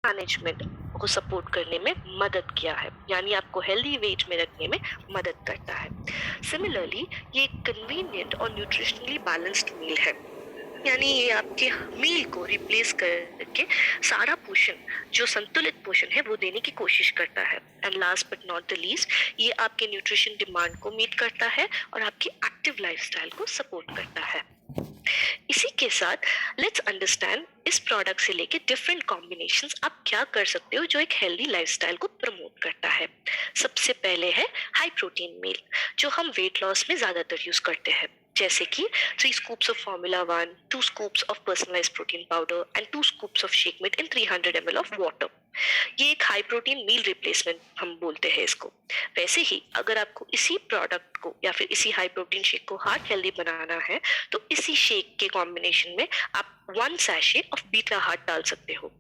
Management को support करने में मदद किया है, यानी आपको हेल्दी वेट में रखने में मदद करता है। सिमिलरली ये एक कन्वीनियंट और न्यूट्रिशनली बैलेंस्ड मील है, यानी ये आपके मील को रिप्लेस करके सारा पोषण, जो संतुलित पोषण है, वो देने की कोशिश करता है। And last but not the least, ये आपके न्यूट्रिशन डिमांड को मीट करता है और आपकी एक्टिव लाइफस्टाइल को सपोर्ट करता है। इसी के साथ लेट्स अंडरस्टैंड इस प्रोडक्ट से लेके डिफरेंट कॉम्बिनेशंस आप क्या कर सकते हो जो एक हेल्दी लाइफस्टाइल को प्रमोट करता है। सबसे पहले है हाई प्रोटीन मील, जो हम वेट लॉस में ज्यादातर यूज करते हैं, जैसे कि 3 scoops of Formula 1, 2 scoops of personalized protein powder and 2 scoops of shake meat in 300 ml of water। ये एक हाई प्रोटीन मील रिप्लेसमेंट हम बोलते हैं इसको। वैसे ही अगर आपको इसी प्रोडक्ट को या फिर इसी हाई प्रोटीन शेक को हार्ट हेल्दी बनाना है, तो इसी शेक के कॉम्बिनेशन में आप 1 sachet ऑफ बीटा हार्ट डाल सकते हो।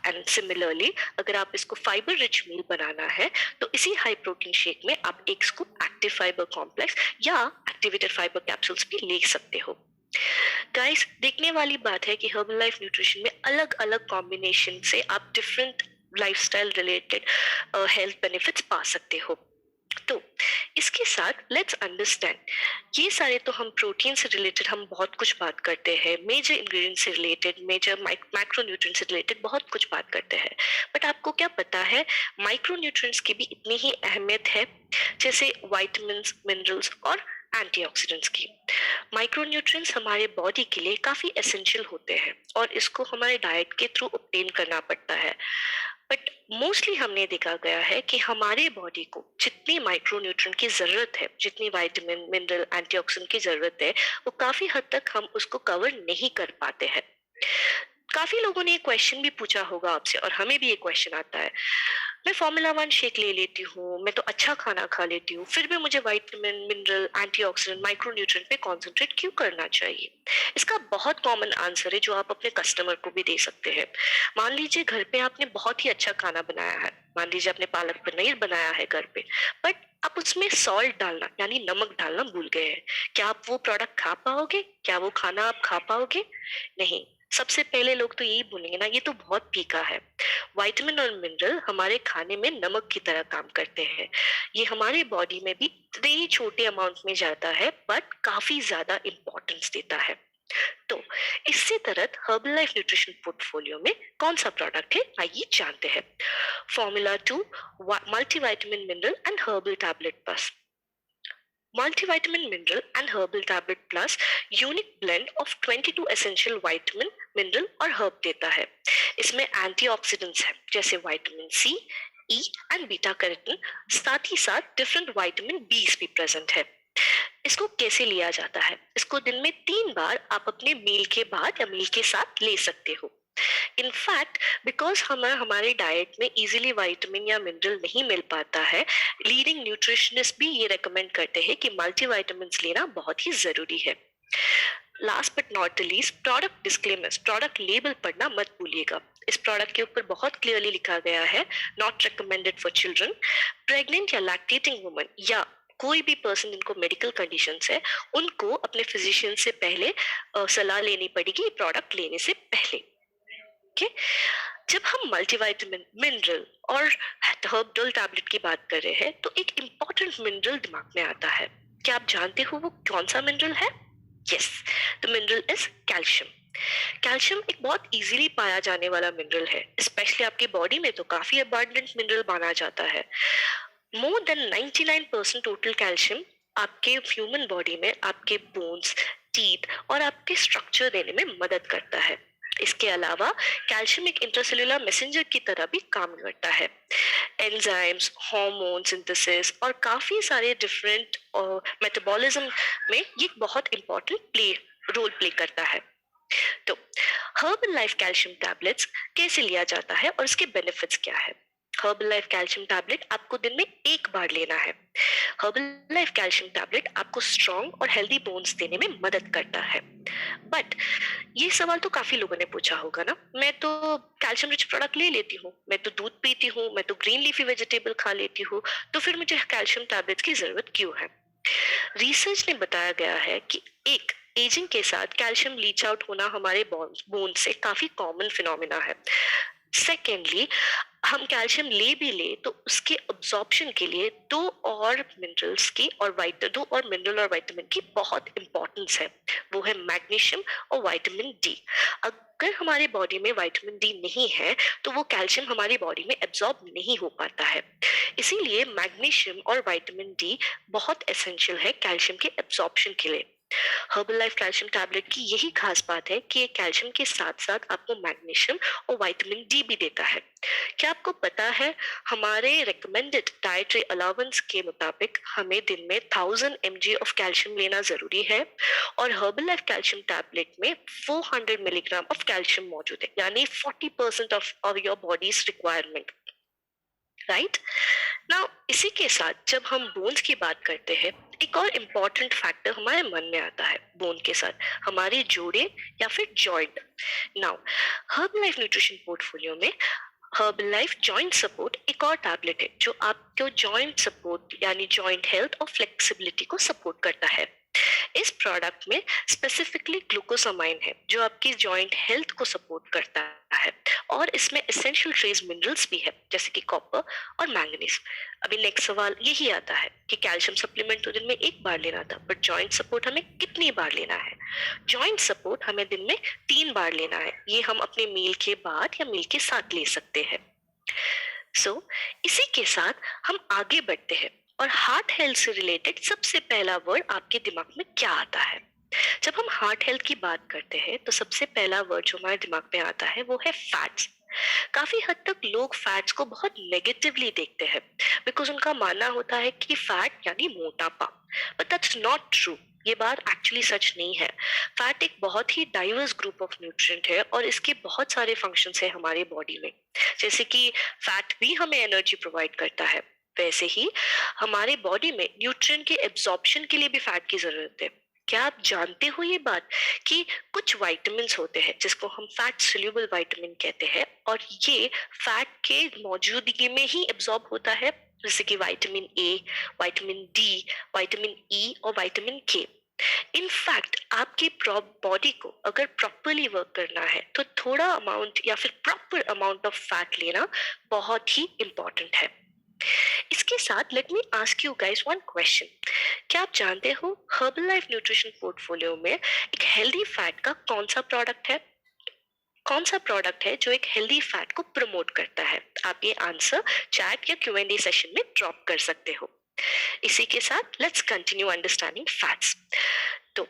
एंड सिमिलरली अगर आप इसको फाइबर रिच मील बनाना है, तो इसी हाई प्रोटीन शेक में आप 1 स्कूप एक्टिव फाइबर कॉम्प्लेक्स या एक्टिवेटेड फाइबर कैप्सूल्स भी ले सकते हो। गाइस, देखने वाली बात है कि हर्बल लाइफ न्यूट्रिशन में अलग अलग कॉम्बिनेशन से आप different lifestyle related health benefits पा सकते हो। तो इसके साथ लेट्स अंडरस्टैंड, ये सारे तो हम प्रोटीन से रिलेटेड हम बहुत कुछ बात करते हैं, मेजर इंग्रेडिएंट से रिलेटेड, मेजर मैक्रो न्यूट्रिएंट से रिलेटेड बहुत कुछ बात करते हैं। बट आपको क्या पता है माइक्रो न्यूट्रिएंट्स की भी इतनी ही अहमियत है, जैसे विटामिन्स, मिनरल्स और एंटीऑक्सीडेंट्स की। माइक्रो न्यूट्रिएंट्स हमारे बॉडी के लिए काफी एसेंशियल होते हैं और इसको हमारे डाइट के थ्रू ऑब्टेन करना पड़ता है। बट मोस्टली हमने देखा गया है कि हमारे बॉडी को जितनी माइक्रो न्यूट्रिएंट की जरूरत है, जितनी विटामिन, मिनरल, एंटीऑक्सीडेंट की जरूरत है, वो काफी हद तक हम उसको कवर नहीं कर पाते हैं। काफी लोगों ने ये क्वेश्चन भी पूछा होगा आपसे, और हमें भी ये क्वेश्चन आता है, मैं फॉर्मूला 1 शेक ले लेती हूँ, मैं तो अच्छा खाना खा लेती हूँ, फिर भी मुझे vitamin, mineral, antioxidant, micro nutrient पे कॉन्सेंट्रेट क्यों करना चाहिए? इसका बहुत कॉमन आंसर है जो आप अपने कस्टमर को भी दे सकते हैं। मान लीजिए घर पे आपने बहुत ही अच्छा खाना बनाया है, मान लीजिए आपने पालक पनीर बनाया है घर पे, बट आप उसमें सॉल्ट डालना यानी नमक डालना भूल गए हैं। क्या आप वो प्रोडक्ट खा पाओगे? क्या वो खाना आप खा पाओगे? नहीं। सबसे पहले लोग तो यही बोलेंगे ना, ये तो बहुत फीका है। विटामिन और मिनरल हमारे खाने में नमक की तरह काम करते हैं। ये हमारे बॉडी में भी इतने ही छोटे अमाउंट में जाता है, बट काफी ज्यादा इंपॉर्टेंस देता है। तो इससे तरह हर्बल लाइफ न्यूट्रिशन पोर्टफोलियो में कौन सा प्रोडक्ट है, आइए जानते हैं। Formula 2 multivitamin, mineral and herbal tablet plus. Multivitamin Mineral and Herbal Tablet Plus unique blend of 22 essential vitamin, mineral और हर्ब देता है। इसमें एंटीऑक्सीडेंट्स हैं जैसे vitamin C, E and beta carotene, साथ ही साथ डिफरेंट विटामिन बीस भी प्रेजेंट है। इसको कैसे लिया जाता है? इसको दिन में 3 बार आप अपने मील के बाद या मील के साथ ले सकते हो। इनफैक्ट बिकॉज हमें हमारे डाइट में इजीली विटामिन या मिनरल नहीं मिल पाता है, लीडिंग न्यूट्रिशनिस्ट भी ये रेकमेंड करते हैं कि मल्टीविटामिन लेना बहुत ही जरूरी है। Last but not the least, product disclaimers, product label पढ़ना मत भूलिएगा। इस प्रोडक्ट के ऊपर बहुत क्लियरली लिखा गया है, not recommended for children, pregnant या लैक्टेटिंग वुमन या कोई भी पर्सन जिनको मेडिकल कंडीशंस है, उनको अपने फिजिशियन से पहले सलाह लेनी पड़ेगी प्रोडक्ट लेने से पहले। ओके, जब हम मल्टीविटामिन, मिनरल और हर्बल टैबलेट की बात कर रहे हैं, तो एक इंपॉर्टेंट मिनरल दिमाग में आता है। क्या आप जानते हो वो कौन सा मिनरल है? Yes, the mineral is calcium. Calcium एक बहुत इजीली पाया जाने वाला मिनरल है, स्पेशली आपकी बॉडी में तो काफी अबंडेंट मिनरल माना जाता है। मोर देन 99% टोटल कैल्शियम आपके ह्यूमन बॉडी में आपके बोन्स, टीथ और आपके स्ट्रक्चर देने में मदद करता है। इसके अलावा कैल्शियम एक इंट्रासेल्युलर मैसेंजर की तरह भी काम करता है। एंजाइम्स, हार्मोन सिंथेसिस और काफी सारे डिफरेंट मेटाबॉलिज्म में ये बहुत इंपॉर्टेंट रोल प्ले करता है। तो हर्बल लाइफ कैल्शियम टैबलेट्स कैसे लिया जाता है और इसके बेनिफिट्स क्या है? हर्बल लाइफ कैल्शियम टैबलेट आपको दिन में 1 बार लेना है। हर्बल लाइफ कैल्शियम टैबलेट आपको स्ट्रॉन्ग और हेल्दी बोन्स देने में मदद करता है। बट ये सवाल तो काफी लोगों ने पूछा होगा ना, मैं तो कैल्शियम रिच प्रोडक्ट ले लेती हूँ, मैं तो दूध पीती हूँ, मैं तो ग्रीन लीफी वेजिटेबल खा लेती हूँ, तो फिर मुझे कैल्शियम टैबलेट्स की जरूरत क्यों है? रिसर्च ने बताया गया है कि एक एजिंग के साथ कैल्शियम लीच आउट होना हमारे बोन से काफी कॉमन फिनोमिना है। सेकेंडली, हम कैल्शियम ले भी ले तो उसके अब्जॉर्प्शन के लिए दो और मिनरल और विटामिन की बहुत इंपॉर्टेंस है। वो है मैग्नीशियम और विटामिन डी। अगर हमारे बॉडी में विटामिन डी नहीं है तो वो कैल्शियम हमारी बॉडी में एब्जॉर्ब नहीं हो पाता है। इसीलिए मैग्नीशियम और विटामिन डी बहुत एसेंशियल है कैल्शियम के एब्जॉर्प्शन के लिए। हर्बल लाइफ कैल्शियम टैबलेट की यही खास बात है कि ये कैल्शियम के साथ साथ आपको मैग्नीशियम और विटामिन डी भी देता है। क्या आपको पता है, हमारे रिकमेंडेड डाइटरी अलाउंस के मुताबिक हमें दिन में 1000 mg ऑफ कैल्शियम लेना जरूरी है, और हर्बल लाइफ कैल्शियम टैबलेट में 400 मिलीग्राम ऑफ कैल्शियम मौजूद है, यानी 40% of your bodies requirement. Right now, इसी के साथ जब हम बोन्स की बात करते हैं, एक और इम्पॉर्टेंट फैक्टर हमारे मन में आता है बोन के साथ, हमारे जोड़े या फिर joint. Now, herbal life nutrition portfolio में हर्बल लाइफ जॉइंट सपोर्ट एक और टैबलेट है जो आपको जॉइंट सपोर्ट यानी जॉइंट हेल्थ और फ्लेक्सिबिलिटी को सपोर्ट करता है। इस प्रोडक्ट में स्पेसिफिकली ग्लूकोसामाइन है जो आपकी जॉइंट हेल्थ को सपोर्ट करता है, और इसमें एसेंशियल ट्रेस मिनरल्स भी है जैसे कि कॉपर और मैंगनीज। अभी नेक्स्ट सवाल यही आता है कि कैल्शियम सप्लीमेंट तो दिन में एक बार लेना था, बट जॉइंट सपोर्ट हमें कितनी बार लेना है? जॉइंट सपोर्ट हमें दिन में 3 बार लेना है। ये हम अपने मील के बाद या मील के साथ ले सकते हैं। इसी के साथ हम आगे बढ़ते हैं, और हार्ट हेल्थ से रिलेटेड सबसे पहला वर्ड आपके दिमाग में क्या आता है? जब हम हार्ट हेल्थ की बात करते हैं तो सबसे पहला वर्ड जो हमारे दिमाग में आता है वो है फैट्स। काफी हद तक लोग फैट्स को बहुत नेगेटिवली देखते हैं, बिकॉज उनका मानना होता है कि फैट यानी मोटापा, बट दैट्स नॉट ट्रू। ये बात एक्चुअली सच नहीं है। फैट एक बहुत ही डाइवर्स ग्रुप ऑफ न्यूट्रिएंट है, और इसके बहुत सारे फंक्शंस है हमारे बॉडी में। जैसे कि फैट भी हमें एनर्जी प्रोवाइड करता है, वैसे ही हमारे बॉडी में न्यूट्रिएंट के एब्जॉर्प्शन के लिए भी फैट की जरूरत है। क्या आप जानते हो ये बात कि कुछ विटामिन्स होते हैं जिसको हम फैट सोल्यूबल विटामिन कहते हैं, और ये फैट के मौजूदगी में ही एब्जॉर्ब होता है, जैसे कि vitamin A, vitamin D, vitamin E और विटामिन के। इनफैक्ट आपकी बॉडी को अगर प्रॉपरली वर्क करना है तो थोड़ा अमाउंट या फिर प्रॉपर अमाउंट ऑफ फैट लेना बहुत ही इंपॉर्टेंट है। इसके साथ let me ask you guys one question. क्या आप जानते हो हर्बल लाइफ न्यूट्रिशन पोर्टफोलियो में एक हेल्दी फैट का कौन सा प्रोडक्ट है? कौन सा प्रोडक्ट है जो एक हेल्दी फैट को प्रमोट करता है? आप ये आंसर चैट या Q&A सेशन में ड्रॉप कर सकते हो। इसी के साथ लेट्स कंटिन्यू अंडरस्टैंडिंग फैट्स। तो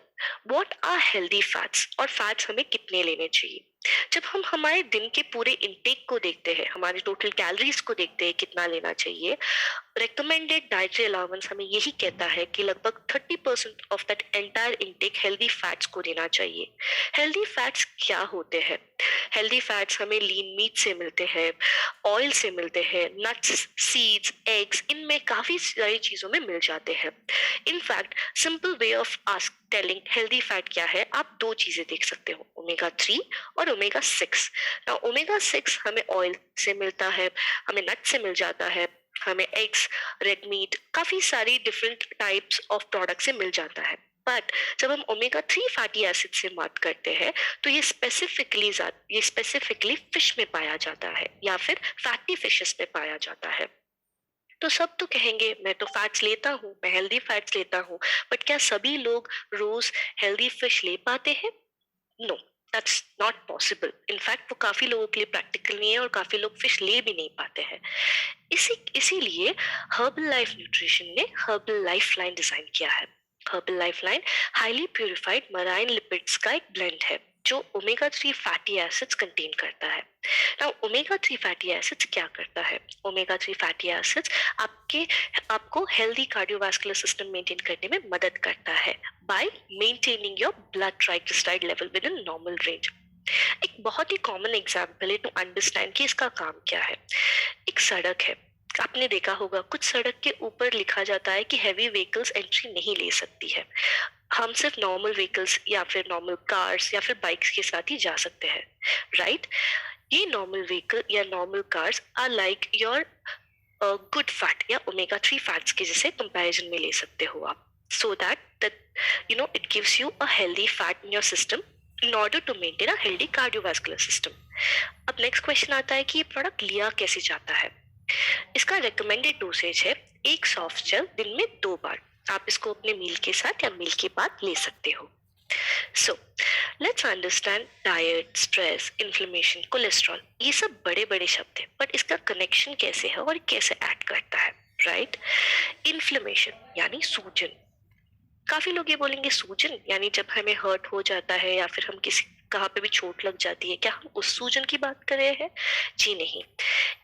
व्हाट आर हेल्दी फैट्स, और फैट्स हमें कितने लेने चाहिए? जब हम हमारे दिन के पूरे इंटेक को देखते हैं, हमारे टोटल कैलोरीज को देखते हैं कितना लेना चाहिए, रिकमेंडेड डाइटरी अलाउंस हमें यही कहता है कि लगभग 30% of that entire intake healthy fats को देना चाहिए। हेल्दी फैट्स क्या होते हैं? हेल्दी फैट्स हमें लीन मीट से मिलते हैं, ऑयल से मिलते हैं, नट्स, सीड्स, एग्स, इनमें काफी सारी चीजों में मिल जाते हैं। In fact simple way of ask telling healthy fat क्या है, आप दो चीजें देख सकते हो, ओमेगा 3 और ओमेगा 6। ना ओमेगा 6 हमें ऑयल से मिलता है, हमें नट से मिल जाता है, हमें एग्स, रेड मीट, काफी सारी डिफरेंट टाइप्स ऑफ प्रोडक्ट से मिल जाता है। बट जब हम ओमेगा 3 फैटी एसिड से बात करते हैं तो ये स्पेसिफिकली फिश में पाया जाता है, या फिर फैटी फिशेस में पाया जाता है। तो सब तो कहेंगे मैं तो फैट्स लेता हूँ, मैं हेल्दी फैट्स लेता हूँ, बट क्या सभी लोग रोज हेल्दी फिश ले पाते हैं? No, that's not possible. In fact वो काफी लोगों के लिए प्रैक्टिकल नहीं है, और काफी लोग फिश ले भी नहीं पाते हैं। इसीलिए हर्बल लाइफ न्यूट्रिशन ने हर्बल लाइफ लाइन डिजाइन किया है। Herbal life line highly purified marine lipids का एक ब्लेंड है जो ओमेगा 3 फैटी एसिड्स कंटेन करता है। नाउ ओमेगा 3 फैटी एसिड्स क्या करता है? ओमेगा 3 फैटी एसिड्स आपको हेल्दी कार्डियोवास्कुलर सिस्टम मेंटेन करने में मदद करता है bye maintaining your blood triglyceride level with in normal range. एक बहुत ही कॉमन एग्जांपल है टू अंडरस्टैंड कि इसका काम क्या है। एक सड़क है, आपने देखा होगा कुछ सड़क के ऊपर लिखा जाता है कि हैवी व्हीकल्स एंट्री नहीं ले सकती है, हम सिर्फ नॉर्मल व्हीकल्स या फिर नॉर्मल कार्स या फिर बाइक्स के साथ ही जा सकते हैं, राइट? ये नॉर्मल व्हीकल या normal cars are like your good fat या ओमेगा 3 फैट्स के जैसे कंपैरिजन में ले सकते हो आप, so that it gives you a healthy fat in your system in order to maintain a healthy cardiovascular system. अब नेक्स्ट क्वेश्चन आता है कि ये प्रोडक्ट लिया कैसे जाता है। इसका रिकमेंडेड डोसेज है एक सॉफ्ट जेल दिन में 2 बार। आप इसको अपने मील के साथ या मील के बाद ले सकते हो। So let's understand diet, stress, inflammation, cholesterol, ये सब बड़े बड़े शब्द हैं, बट इसका कनेक्शन कैसे है और कैसे एक्ट करता है, राइट? इन्फ्लेमेशन यानी सूजन। काफी लोग ये बोलेंगे सूजन यानी जब हमें हर्ट हो जाता है या फिर हम किसी कहाँ पे भी चोट लग जाती है, क्या हम उस सूजन की बात कर रहे हैं? जी नहीं।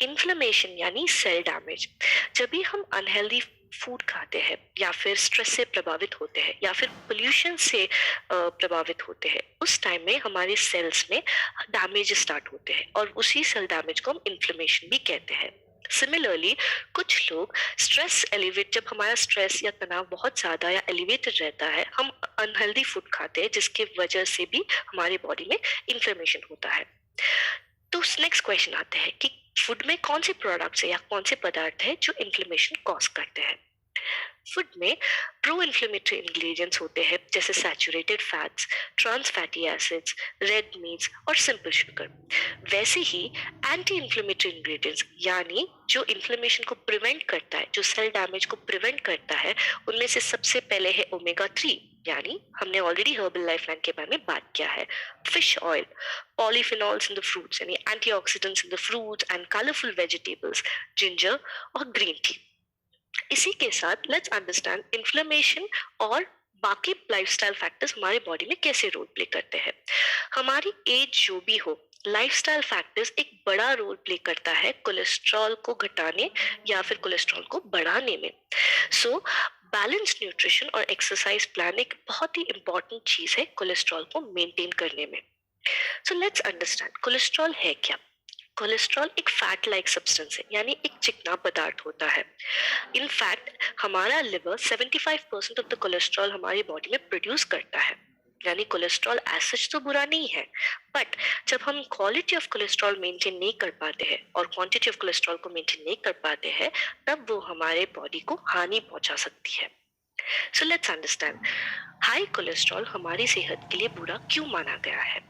इन्फ्लेमेशन यानी सेल डैमेज। जब भी हम अनहेल्दी फूड खाते हैं या फिर स्ट्रेस से प्रभावित होते हैं या फिर पोल्यूशन से प्रभावित होते हैं, उस टाइम में हमारे सेल्स में डैमेज स्टार्ट होते हैं और उसी सेल डैमेज को हम इन्फ्लेमेशन भी कहते हैं। सिमिलरली कुछ लोग स्ट्रेस एलिवेट, जब हमारा स्ट्रेस या तनाव बहुत ज्यादा या एलिवेटेड रहता है, हम अनहेल्दी फूड खाते हैं जिसके वजह से भी हमारी बॉडी में इन्फ्लेमेशन होता है। तो नेक्स्ट क्वेश्चन आते हैं कि फूड में कौन से प्रोडक्ट्स है या कौन से पदार्थ है जो इन्फ्लेमेशन कॉज करते हैं। फूड में प्रो इन्फ्लेमेटरी इंग्रेडिएंट्स होते हैं जैसे saturated fats, trans fatty acids, red meats और सिंपल शुगर। वैसे ही एंटी इन्फ्लेमेटरी इंग्रेडिएंट्स यानी जो इन्फ्लेमेशन को प्रिवेंट करता है, जो सेल डैमेज को प्रिवेंट करता है, उनमें से सबसे पहले है ओमेगा 3, यानी हमने ऑलरेडी हर्बल लाइफलाइन के बारे में बात किया है। Fish oil, polyphenols in the fruits यानी antioxidants in the fruits and colourful vegetables, ginger और ग्रीन टी। इसी के साथ लेट्स अंडरस्टैंड इन्फ्लेमेशन और बाकी लाइफस्टाइल फैक्टर्स हमारे बॉडी में कैसे रोल प्ले करते हैं। हमारी एज जो भी हो, लाइफस्टाइल फैक्टर्स एक बड़ा रोल प्ले करता है कोलेस्ट्रॉल को घटाने या फिर कोलेस्ट्रॉल को बढ़ाने में। सो बैलेंस्ड न्यूट्रिशन और एक्सरसाइज प्लान एक बहुत ही इंपॉर्टेंट चीज है कोलेस्ट्रॉल को मेंटेन करने में। सो लेट्स अंडरस्टैंड कोलेस्ट्रॉल है क्या। कोलेस्ट्रॉल एक फैट लाइक सब्सटेंस है, यानी एक चिकना पदार्थ होता है। इनफैक्ट हमारा लिवर 75% ऑफ द कोलेस्ट्रॉल हमारी बॉडी में प्रोड्यूस करता है, यानी कोलेस्ट्रॉल एज सच तो बुरा नहीं है, बट जब हम क्वालिटी ऑफ कोलेस्ट्रॉल मेंटेन नहीं कर पाते हैं और क्वांटिटी ऑफ कोलेस्ट्रॉल को मेंटेन नहीं कर पाते हैं, तब वो हमारे बॉडी को हानि पहुंचा सकती है। So let's understand high cholesterol हमारी सेहत के लिए बुरा क्यों माना गया है।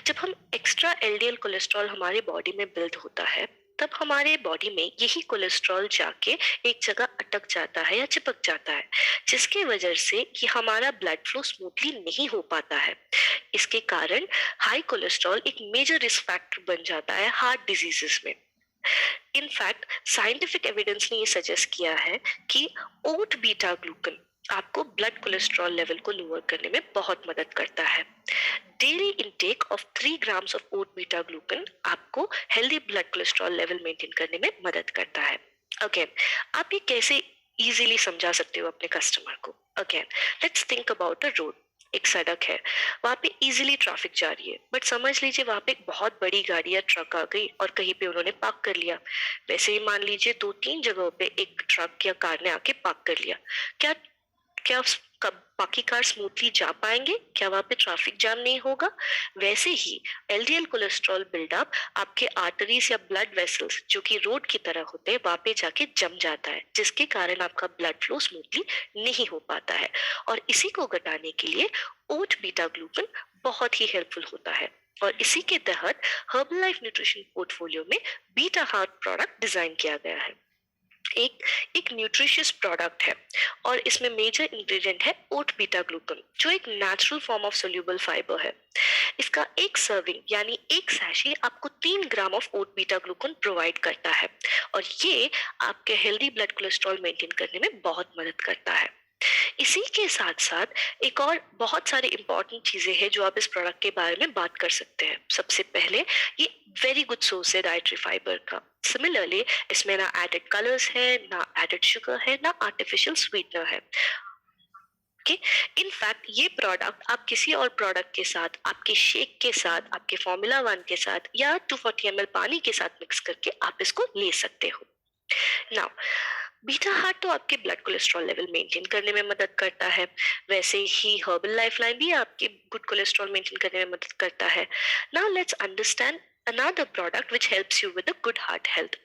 जब हम एक्स्ट्रा एलडीएल कोलेस्ट्रॉल हमारे बॉडी में बिल्ड होता है, तब हमारे बॉडी में यही कोलेस्ट्रॉल जाके एक जगह अटक जाता है या चिपक जाता है, जिसके वजह से कि हमारा ब्लड फ्लो स्मूथली नहीं हो पाता है। इसके कारण हाई कोलेस्ट्रॉल एक मेजर रिस्क फैक्टर बन जाता है हार्ट डिजीजेस में। इनफैक्ट साइंटिफिक एविडेंस ने ये सजेस्ट किया है कि ओट बीटा ग्लूकन आपको ब्लड कोलेस्ट्रॉल लेवल को लोअर करने में बहुत मदद करता है। Daily intake of 3 grams of oat beta glucan आपको healthy blood cholesterol level maintain करने में मदद करता है। अगेन आप ये कैसे इजीली समझा सकते हो अपने कस्टमर को। Again let's think about a road. एक सड़क है, वहां पे इजीली ट्रैफिक जा रही है, बट समझ लीजिए वहां पे एक बहुत बड़ी गाड़ी या ट्रक आ गई और कहीं पे उन्होंने पार्क कर लिया। वैसे ही मान लीजिए 2-3 जगहों पे एक ट्रक या कार ने आके पार्क कर लिया। क्या क्या कब बाकी कार स्मूथली जा पाएंगे? क्या वहां पे ट्रैफिक जाम नहीं होगा? वैसे ही एलडीएल कोलेस्ट्रॉल बिल्डअप आपके आर्टरीज या ब्लड वेसल्स जो कि रोड की तरह होते हैं, वहां पे जाके जम जाता है, जिसके कारण आपका ब्लड फ्लो स्मूथली नहीं हो पाता है। और इसी को घटाने के लिए ओट बीटा ग्लूकन बहुत ही हेल्पफुल होता है। और इसी के तहत हर्बल लाइफ न्यूट्रिशन पोर्टफोलियो में बीटा हार्ट प्रोडक्ट डिजाइन किया गया है। एक एक न्यूट्रिशियस प्रोडक्ट है और इसमें मेजर इंग्रेडिएंट है ओट बीटा ग्लूकन, जो एक natural form of soluble fibre है। इसका एक सर्विंग यानी एक सैशे आपको 3 gram of oat beta glucan provide करता है और ये आपके हेल्दी ब्लड कोलेस्ट्रॉल मेंटेन करने में बहुत मदद करता है। इसी के साथ साथ एक और बहुत सारी इंपॉर्टेंट चीजें हैं जो आप इस प्रोडक्ट के बारे में बात कर सकते हैं। सबसे पहले ये वेरी गुड सोर्स है डाइटरी फाइबर का। सिमिलरली इसमें ना एडेड कलर्स है, ना एडेड शुगर है, ना आर्टिफिशियल स्वीटनर है। ओके, इनफैक्ट ये प्रोडक्ट आप किसी और प्रोडक्ट के साथ, आपके शेक के साथ, आपके Formula 1 के साथ या 240 ml पानी के साथ मिक्स करके आप इसको ले सकते हो। नाउ बीटा हार्ट तो आपके ब्लड कोलेस्ट्रॉल लेवल मेंटेन करने में मदद करता है, वैसे ही हर्बल लाइफलाइन भी आपके गुड कोलेस्ट्रॉल मेंटेन करने में मदद करता है। Now let's understand another product which helps you with a good heart health,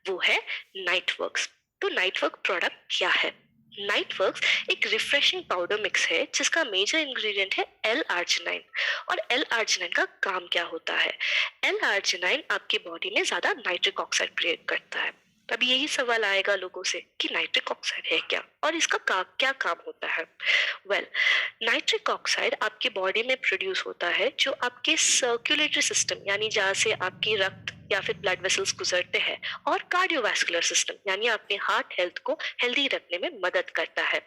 वो है नाइटवर्क्स। तो नाइटवर्क प्रोडक्ट क्या है? नाइटवर्क्स एक रिफ्रेशिंग पाउडर मिक्स है जिसका मेजर इंग्रेडिएंट है एल आर्जिनाइन। और एल आर्जिनाइन का काम क्या होता है? एल आर्जिनाइन आपके बॉडी में ज्यादा नाइट्रिक ऑक्साइड क्रिएट करता है। अब यही सवाल आएगा लोगों से कि नाइट्रिक ऑक्साइड है क्या और इसका क्या काम होता है? वेल, नाइट्रिक ऑक्साइड आपके बॉडी में प्रोड्यूस होता है जो आपके सर्कुलेटरी सिस्टम यानी जहाँ से आपकी रक्त या फिर ब्लड वेसल्स गुजरते हैं, और कार्डियोवास्कुलर सिस्टम यानी अपने हार्ट हेल्थ को हेल्दी रखने में मदद करता है।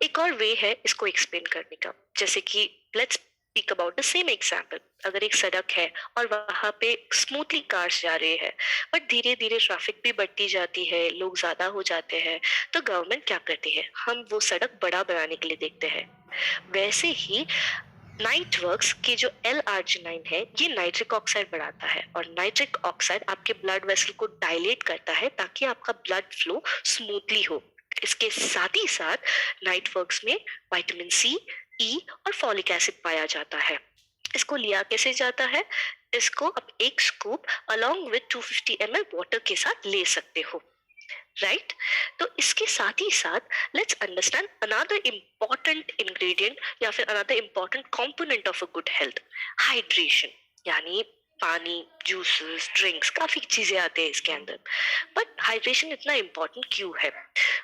एक और वे है इसको एक्सप्लेन करने का, जैसे कि let's speak about the same example. अगर एक सड़क है और वहां पे स्मूथली कार्स जा रहे हैं, बट धीरे धीरे ट्रैफिक भी बढ़ती जाती है, लोग ज्यादा हो जाते हैं, तो गवर्नमेंट क्या करती है? हम वो सड़क बड़ा बनाने के लिए देखते हैं। वैसे ही नाइट वर्क्स के जो एल आर्जिनाइन है ये नाइट्रिक ऑक्साइड बढ़ाता है, और नाइट्रिक ऑक्साइड आपके ब्लड वेसल को डायलेट करता है ताकि आपका ब्लड फ्लो स्मूथली हो। इसके साथ ही साथ नाइट वर्क्स में विटामिन सी, ई और फॉलिक एसिड पाया जाता है। इसको लिया कैसे जाता है? इसको आप एक scoop along with 250 ml water के साथ ले सकते हो, राइट? तो इसके साथ ही साथ let's understand another important ingredient या फिर another important component of a good health, hydration. यानी पानी, जूसेस, ड्रिंक्स, काफी चीजें आते हैं इसके अंदर, बट हाइड्रेशन इतना इम्पोर्टेंट क्यों है?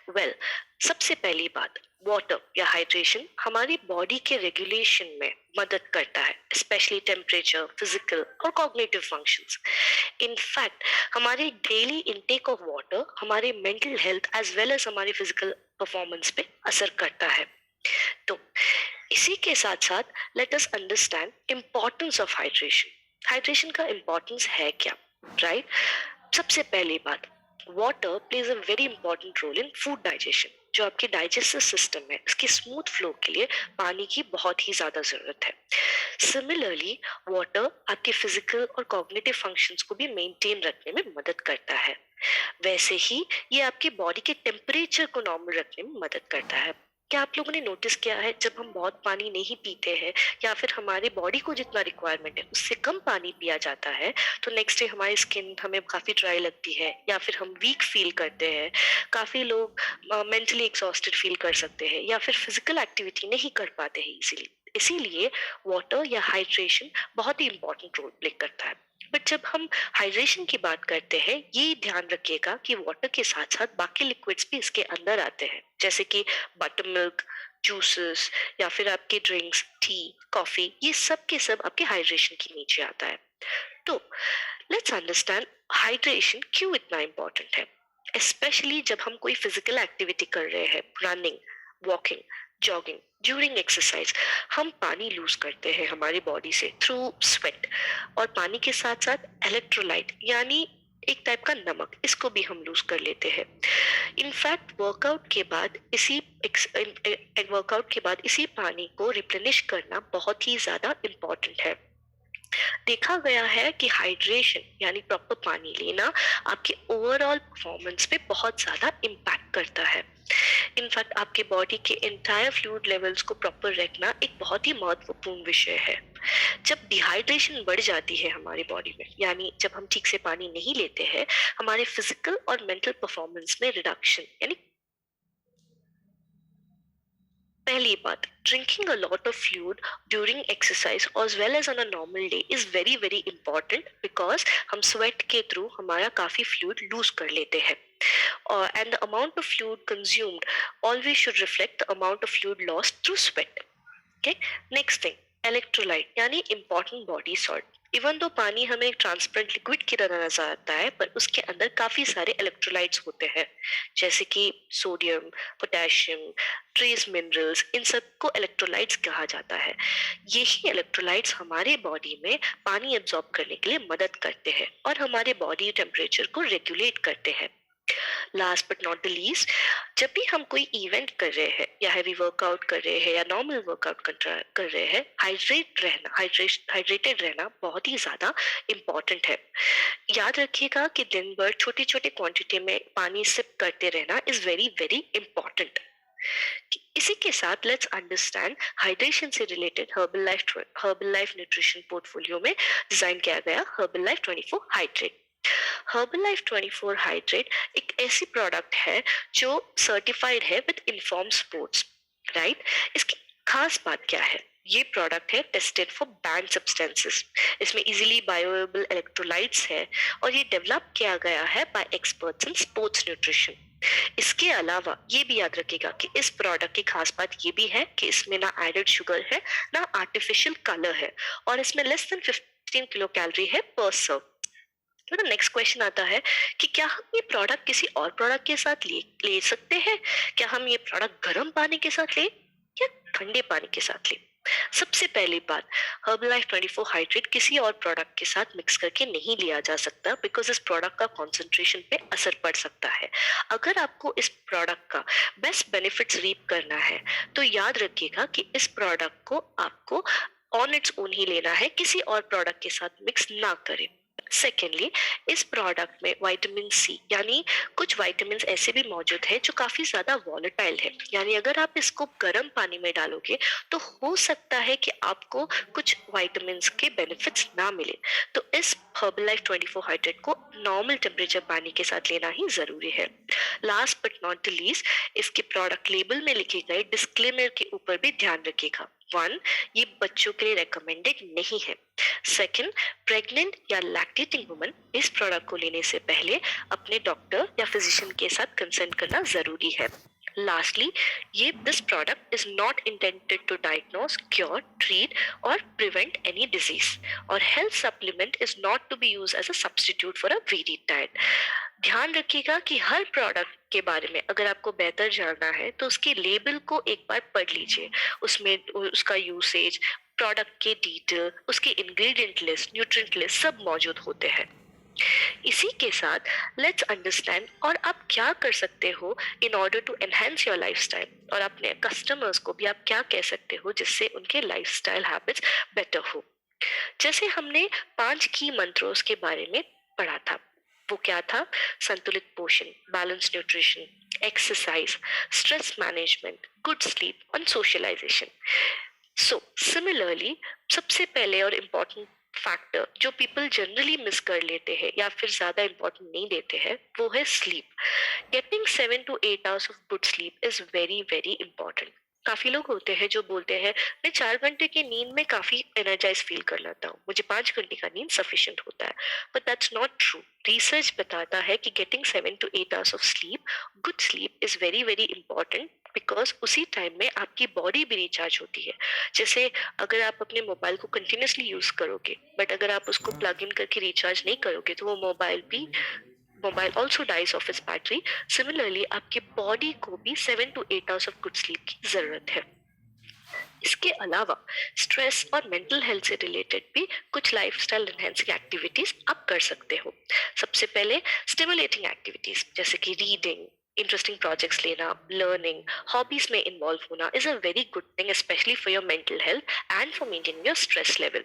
वेल, सबसे पहली बात, वाटर या हाइड्रेशन हमारी बॉडी के रेगुलेशन में मदद करता है, स्पेशली टेम्परेचर, फिजिकल और कॉग्निटिव फंक्शंस। इनफैक्ट हमारे डेली इनटेक ऑफ वाटर हमारे mental health as well as हमारे फिजिकल परफॉर्मेंस पे असर करता है। तो इसी के साथ साथ let us understand importance of hydration. Hydration का इम्पोर्टेंस है क्या, राइट? सबसे पहली बात, water plays a very important role in food digestion. जो आपकी डाइजेस्टिव सिस्टम है उसके स्मूथ फ्लो के लिए पानी की बहुत ही ज्यादा जरूरत है। सिमिलरली वाटर आपके फिजिकल और कॉग्निटिव फंक्शंस को भी मेंटेन रखने में मदद करता है। वैसे ही ये आपकी बॉडी के टेम्परेचर को नॉर्मल रखने में मदद करता है। क्या आप लोगों ने नोटिस किया है जब हम बहुत पानी नहीं पीते हैं या फिर हमारे बॉडी को जितना रिक्वायरमेंट है उससे कम पानी पिया जाता है, तो नेक्स्ट डे हमारी स्किन हमें काफी ड्राई लगती है या फिर हम वीक फील करते हैं। काफी लोग मेंटली एग्जॉस्टेड फील कर सकते हैं या फिर फिजिकल एक्टिविटी नहीं कर पाते हैं इजीली। इसीलिए वाटर या हाइड्रेशन बहुत ही इंपॉर्टेंट रोल प्ले करता है। बट जब हम हाइड्रेशन की बात करते हैं, ये ध्यान रखिएगा कि वाटर के साथ साथ बाकी लिक्विड्स भी इसके अंदर आते हैं, जैसे कि बटर मिल्क, जूसेस या फिर आपके ड्रिंक्स, टी, कॉफी, ये सब के सब आपके हाइड्रेशन के नीचे आता है। तो लेट्स अंडरस्टैंड हाइड्रेशन क्यों इतना इम्पोर्टेंट है। स्पेशली जब हम कोई फिजिकल एक्टिविटी कर रहे हैं, running, walking, jogging, during exercise, हम पानी लूज करते हैं हमारी बॉडी से थ्रू स्वेट, और पानी के साथ साथ इलेक्ट्रोलाइट यानी एक टाइप का नमक, इसको भी हम लूज कर लेते हैं। इनफैक्ट वर्कआउट के बाद इसी पानी को रिप्लेनिश करना बहुत ही ज्यादा इम्पोर्टेंट है। देखा गया है कि हाइड्रेशन यानी प्रॉपर पानी लेना आपके ओवरऑल परफॉर्मेंस पे बहुत ज्यादा इम्पैक्ट करता है। इनफैक्ट आपके बॉडी के एंटायर फ्लूइड लेवल्स को प्रॉपर रखना एक बहुत ही महत्वपूर्ण विषय है। जब डिहाइड्रेशन बढ़ जाती है हमारी बॉडी में, यानी जब हम ठीक से पानी नहीं लेते हैं, हमारे फिजिकल और मेंटल परफॉर्मेंस में रिडक्शन यानी पहली बात, drinking a lot of fluid during exercise as well as on a normal day is very very important because हम स्वेट के थ्रू हमारा काफी फ्लूइड लूज कर लेते हैं, and the amount of fluid consumed always should reflect the amount of fluid lost through sweat. Okay, next thing, electrolyte यानी important body salt. Even दो पानी हमें एक ट्रांसपेरेंट लिक्विड की तरह नजर आता है, पर उसके अंदर काफी सारे इलेक्ट्रोलाइट्स होते हैं, जैसे कि सोडियम, पोटेशियम, ट्रेस मिनरल्स, इन सबको इलेक्ट्रोलाइट्स कहा जाता है। यही इलेक्ट्रोलाइट्स हमारे बॉडी में पानी एब्जॉर्ब करने के लिए मदद करते हैं और हमारे बॉडी टेम्परेचर को रेगुलेट करते हैं। Last but not the least, जब भी हम कोई इवेंट कर रहे हैं या हैवी वर्कआउट कर रहे हैं या नॉर्मल वर्कआउट कर रहे हैं, हाइड्रेटेड रहना बहुत ही ज्यादा इम्पोर्टेंट है। याद रखिएगा कि दिन भर छोटी छोटी क्वांटिटी में पानी सिप करते रहना इज वेरी वेरी इम्पोर्टेंट। इसी के साथ लेट्स अंडरस्टैंड हाइड्रेशन से related herbal life nutrition portfolio में डिजाइन किया गया herbal life 24 hydrate. Herbalife 24 hydrate एक ऐसी प्रोडक्ट है जो सर्टिफाइड है विद इन्फॉर्म स्पोर्ट्स, राइट। इसकी खास बात क्या है? ये प्रोडक्ट है टेस्टेड फॉर बैंड सब्सटेंसेस। इसमें इजीली बायोएबल इलेक्ट्रोलाइट्स है और ये डेवलप किया गया है bye experts in sports nutrition. इसके अलावा ये भी याद रखिएगा कि इस प्रोडक्ट की खास बात ये भी है कि इसमें ना एडेड शुगर है, ना आर्टिफिशियल कलर है, और इसमें लेस देन 15 किलो कैलोरी है पर सर्व। तो नेक्स्ट क्वेश्चन आता है कि क्या हम ये प्रोडक्ट किसी और प्रोडक्ट के साथ ले ले सकते हैं? क्या हम ये प्रोडक्ट गर्म पानी के साथ ले या ठंडे पानी के साथ ले? सबसे पहली बात, हर्बलाइफ 24 हाइड्रेट किसी और प्रोडक्ट के साथ मिक्स करके नहीं लिया जा सकता, बिकॉज इस प्रोडक्ट का कॉन्सेंट्रेशन पे असर पड़ सकता है। अगर आपको इस प्रोडक्ट का बेस्ट बेनिफिट्स रीप करना है तो याद रखिएगा कि इस प्रोडक्ट को आपको ऑन इट्स ओन ही लेना है, किसी और प्रोडक्ट के साथ मिक्स ना करें। सेकेंडली, इस प्रोडक्ट में विटामिन सी यानी कुछ विटामिन ऐसे भी मौजूद है जो काफी ज्यादा वॉलेटाइल है, यानी अगर आप इसको गर्म पानी में डालोगे तो हो सकता है कि आपको कुछ विटामिन के बेनिफिट्स ना मिले। तो इस हर्बलाइफ 24 हाइड्रेट को नॉर्मल टेम्परेचर पानी के साथ लेना ही जरूरी है। Last but not the least, इसके प्रोडक्ट लेबल में लिखे गए डिस्क्लेमर के ऊपर भी ध्यान रखिएगा। 1, ये बच्चों के लिए रेकमेंडेड नहीं है। सेकंड, प्रेग्नेंट या लैक्टेटिंग वुमन इस प्रोडक्ट को लेने से पहले अपने डॉक्टर या फिजिशियन के साथ कंसल्ट करना जरूरी है। लास्टली, ये this product is not intended to diagnose, cure, treat और प्रिवेंट एनी डिजीज, और health supplement is not to be use as a substitute for a very diet. ध्यान रखिएगा कि हर प्रोडक्ट के बारे में अगर आपको बेहतर जानना है तो उसके लेबल को एक बार पढ़ लीजिए। उसमें उसका यूसेज, प्रोडक्ट के डिटेल, उसके इंग्रेडिएंट लिस्ट, न्यूट्रिएंट लिस्ट सब मौजूद होते हैं। इसी के साथ लेट्स अंडरस्टैंड और आप क्या कर सकते हो in order to enhance your lifestyle, और अपने कस्टमर्स को भी आप क्या कह सकते हो जिससे उनके लाइफस्टाइल हैबिट्स बेटर हो। जैसे हमने 5 की मंत्रों के बारे में पढ़ा था, वो क्या था? संतुलित पोषण, balance nutrition, exercise, stress management, good sleep और सोशलाइजेशन। सो सिमिलरली, सबसे पहले और इम्पोर्टेंट फैक्टर जो पीपल जनरली मिस कर लेते हैं या फिर ज्यादा इम्पोर्टेंट नहीं देते हैं वो है sleep. Getting 7 to 8 hours of good sleep is very very important. काफी लोग होते हैं जो बोलते हैं मैं 4 घंटे की नींद में काफी एनर्जाइज फील कर लेता हूँ, मुझे 5 घंटे का नींद सफिशिएंट होता है। But that's not true. Research बताता है कि getting 7 to 8 hours of sleep, good sleep is very very important, because उसी टाइम में आपकी बॉडी भी रिचार्ज होती है। जैसे अगर आप अपने मोबाइल को कंटिन्यूसली यूज करोगे बट अगर आप उसको प्लग इन करके रिचार्ज नहीं करोगे तो वो mobile also dies of its battery. Similarly आपकी बॉडी को भी 7 to 8 hours of good sleep की जरूरत है। इसके अलावा स्ट्रेस और मेंटल हेल्थ से रिलेटेड भी कुछ लाइफस्टाइल एनहेंसिंग एक्टिविटीज आप कर सकते हो। सबसे पहले स्टिमुलेटिंग एक्टिविटीज जैसे कि रीडिंग, इंटरेस्टिंग प्रोजेक्ट्स लेना, लर्निंग, हॉबीज में इन्वॉल्व होना is a very good thing, specially for your mental health and for maintaining your stress level.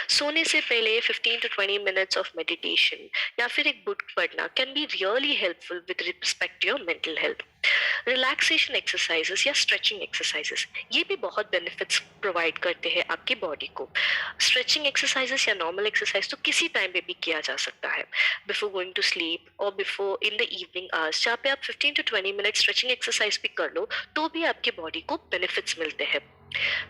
सोने से पहले 15 to 20 minutes ऑफ मेडिटेशन या फिर एक बुक पढ़ना can be really helpful with respect to your mental health. Relaxation exercises या stretching exercises ये भी बहुत बेनिफिट्स प्रोवाइड करते हैं आपकी बॉडी को। स्ट्रेचिंग एक्सरसाइजेस या नॉर्मल एक्सरसाइज तो किसी टाइम पे भी किया जा सकता है, बिफोर गोइंग टू स्लीप और before in the evening hours, जहाँ पे आप 15 to 20 मिनट स्ट्रेचिंग एक्सरसाइज भी कर लो तो भी आपकी बॉडी को बेनिफिट्स मिलते हैं।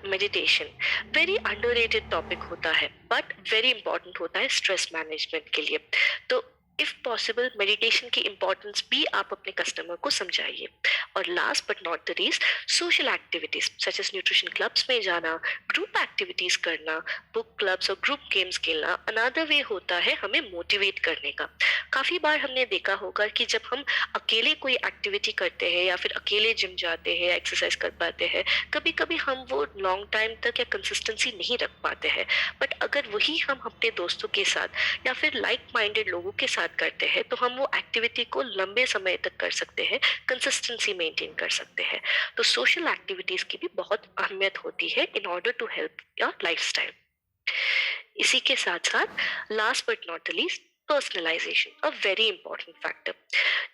मेडिटेशन वेरी अंडररेटेड टॉपिक होता है बट वेरी इंपॉर्टेंट होता है स्ट्रेस मैनेजमेंट के लिए। तो इफ पॉसिबल मेडिटेशन की इंपॉर्टेंस भी आप अपने कस्टमर को समझाइए। और last but not the least, social activities such as nutrition clubs में जाना, ग्रुप एक्टिविटीज करना, बुक क्लब्स और ग्रुप गेम्स खेलना अनदर वे होता है हमें मोटिवेट करने का। काफी बार हमने देखा होगा कि जब हम अकेले कोई एक्टिविटी करते हैं या फिर अकेले जिम जाते हैं, एक्सरसाइज कर पाते हैं, कभी कभी हम वो लॉन्ग टाइम तक या कंसिस्टेंसी नहीं रख पाते हैं। बट अगर वही हम अपने दोस्तों के साथ या फिर लाइक माइंडेड लोगों के साथ करते हैं तो हम वो एक्टिविटी को लंबे समय तक कर सकते हैं, कंसिस्टेंसी मेंटेन कर सकते हैं। तो सोशल एक्टिविटीज की भी बहुत अहमियत होती है in order to help your lifestyle. इसी के साथ साथ last but not the least, personalisation, a very important factor.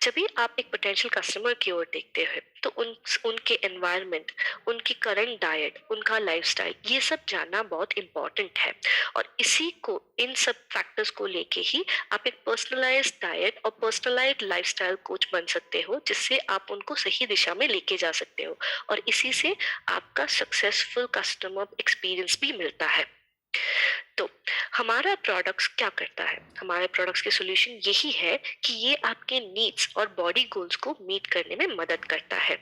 जब भी आप एक पोटेंशियल कस्टमर की ओर देखते हैं तो उनके एनवायरनमेंट, उनकी करंट डाइट, उनका लाइफस्टाइल, ये सब जानना बहुत इंपॉर्टेंट है। और इसी को, इन सब फैक्टर्स को लेके ही आप एक पर्सनलाइज्ड डाइट और पर्सनलाइज्ड लाइफस्टाइल कोच बन सकते हो, जिससे आप उनको सही दिशा में लेके जा सकते हो। और इसी से आपका सक्सेसफुल कस्टमर एक्सपीरियंस भी मिलता है। तो हमारा प्रोडक्ट्स क्या करता है? हमारे प्रोडक्ट्स के सॉल्यूशन यही है कि ये आपके नीड्स और बॉडी गोल्स को मीट करने में मदद करता है।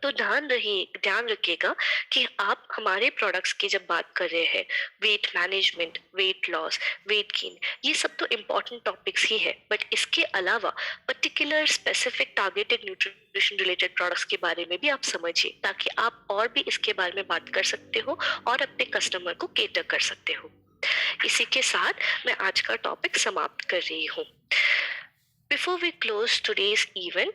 तो ध्यान रखिएगा कि आप हमारे प्रोडक्ट्स की जब बात कर रहे हैं, weight management, weight loss, weight gain, ये सब तो इम्पोर्टेंट टॉपिक्स ही है, बट इसके अलावा particular specific targeted nutrition related products के बारे में भी आप समझिए, ताकि आप और भी इसके बारे में बात कर सकते हो और अपने कस्टमर को केटर कर सकते हो। इसी के साथ मैं आज का टॉपिक समाप्त कर रही हूँ। Before we close today's event,